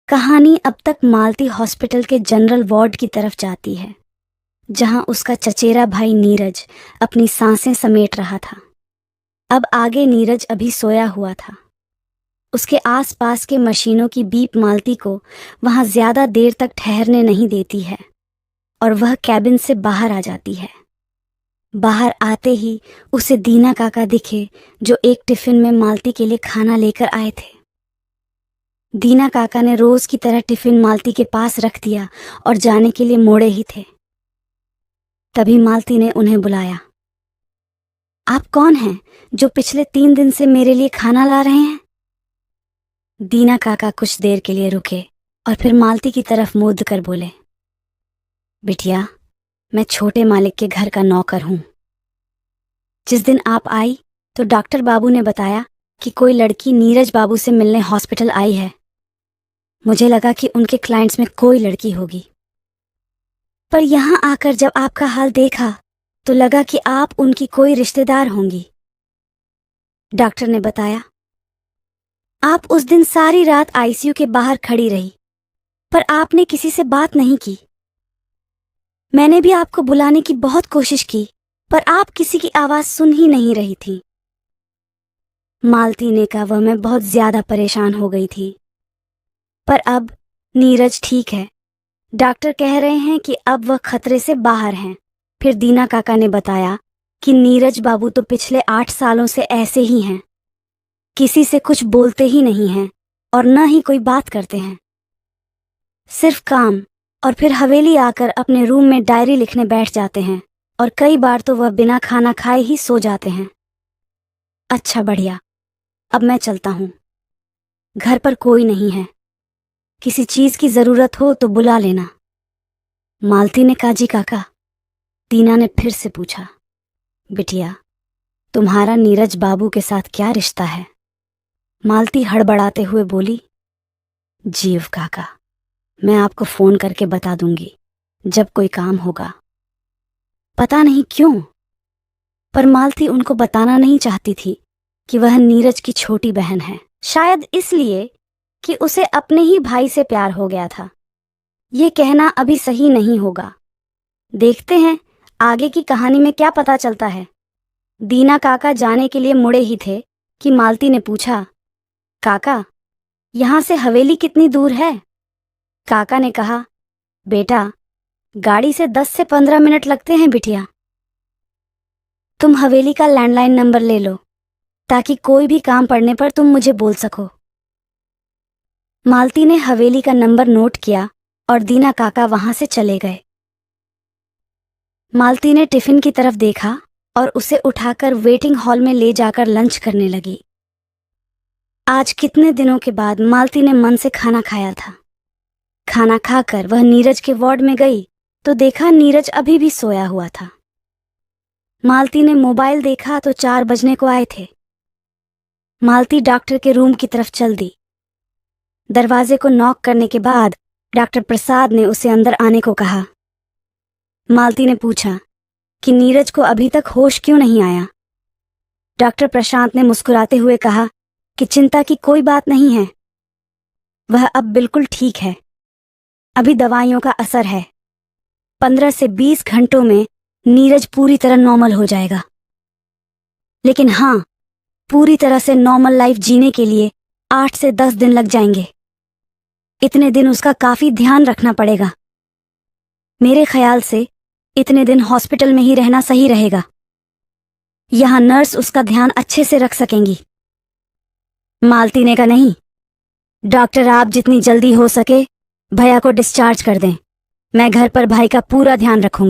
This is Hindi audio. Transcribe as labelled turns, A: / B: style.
A: कहानी अब तक मालती हॉस्पिटल के जनरल वार्ड की तरफ जाती है, जहां उसका चचेरा भाई नीरज अपनी सांसें समेट रहा था। अब आगे नीरज अभी सोया हुआ था। उसके आसपास के मशीनों की बीप मालती को वहां ज्यादा देर तक ठहरने नहीं देती है और वह कैबिन से बाहर आ जाती है। बाहर आते ही उसे दीना काका दिखे, जो एक टिफिन में मालती के लिए खाना लेकर आए थे। दीना काका ने रोज की तरह टिफिन मालती के पास रख दिया और जाने के लिए मोड़े ही थे। तभी मालती ने उन्हें बुलाया। आप कौन हैं जो पिछले 3 दिन से मेरे लिए खाना ला रहे हैं? दीना काका कुछ देर के लिए रुके और फिर मालती की तरफ मुड़ कर बोले, बिटिया, मैं छोटे मालिक के घर का नौकर हूं। जिस दिन आप आई तो डॉक्टर बाबू ने बताया कि कोई लड़की नीरज बाबू से मिलने हॉस्पिटल आई है। मुझे लगा कि उनके क्लाइंट्स में कोई लड़की होगी, पर यहां आकर जब आपका हाल देखा तो लगा कि आप उनकी कोई रिश्तेदार होंगी। डॉक्टर ने बताया, आप उस दिन सारी रात आईसीयू के बाहर खड़ी रही, पर आपने किसी से बात नहीं की। मैंने भी आपको बुलाने की बहुत कोशिश की, पर आप किसी की आवाज सुन ही नहीं रही थी। मालती ने कहा, वह मैं बहुत ज्यादा परेशान हो गई थी, पर अब नीरज ठीक है। डॉक्टर कह रहे हैं कि अब वह खतरे से बाहर हैं। फिर दीना काका ने बताया कि नीरज बाबू तो पिछले 8 सालों से ऐसे ही हैं, किसी से कुछ बोलते ही नहीं हैं और न ही कोई बात करते हैं, सिर्फ काम। और फिर हवेली आकर अपने रूम में डायरी लिखने बैठ जाते हैं और कई बार तो वह बिना खाना खाए ही सो जाते हैं। अच्छा, बढ़िया, अब मैं चलता हूं। घर पर कोई नहीं है, किसी चीज की जरूरत हो तो बुला लेना। मालती ने कहा, जी काका। दीना ने फिर से पूछा, बिटिया, तुम्हारा नीरज बाबू के साथ क्या रिश्ता है? मालती हड़बड़ाते हुए बोली, जीव काका, मैं आपको फोन करके बता दूंगी जब कोई काम होगा। पता नहीं क्यों, पर मालती उनको बताना नहीं चाहती थी कि वह नीरज की छोटी बहन है। शायद इसलिए कि उसे अपने ही भाई से प्यार हो गया था। ये कहना अभी सही नहीं होगा। देखते हैं आगे की कहानी में क्या पता चलता है। दीना काका जाने के लिए मुड़े ही थे कि मालती ने पूछा, काका, यहां से हवेली कितनी दूर है? काका ने कहा, बेटा, गाड़ी से 10 से 15 मिनट लगते हैं बिटिया। तुम हवेली का लैंडलाइन नंबर ले लो ताकि कोई भी काम पड़ने पर तुम मुझे बोल सको। मालती ने हवेली का नंबर नोट किया और दीना काका वहां से चले गए। मालती ने टिफिन की तरफ देखा और उसे उठाकर वेटिंग हॉल में ले जाकर लंच करने लगी। आज कितने दिनों के बाद मालती ने मन से खाना खाया था। खाना खाकर वह नीरज के वार्ड में गई तो देखा नीरज अभी भी सोया हुआ था। मालती ने मोबाइल देखा तो 4 बजने को आए थे। मालती डॉक्टर के रूम की तरफ चल दी। दरवाजे को नॉक करने के बाद डॉक्टर प्रसाद ने उसे अंदर आने को कहा। मालती ने पूछा कि नीरज को अभी तक होश क्यों नहीं आया। डॉक्टर प्रशांत ने मुस्कुराते हुए कहा कि चिंता की कोई बात नहीं है, वह अब बिल्कुल ठीक है। अभी दवाइयों का असर है। 15 से 20 घंटों में नीरज पूरी तरह नॉर्मल हो जाएगा। लेकिन हाँ, पूरी तरह से नॉर्मल लाइफ जीने के लिए 8 से 10 दिन लग जाएंगे। इतने दिन उसका काफी ध्यान रखना पड़ेगा। मेरे ख्याल से इतने दिन हॉस्पिटल में ही रहना सही रहेगा। यहां नर्स उसका ध्यान अच्छे से रख सकेंगी। मालती ने कहा, नहीं डॉक्टर, आप जितनी जल्दी हो सके भैया को डिस्चार्ज कर दें। मैं घर पर भाई का पूरा ध्यान रखूंगी।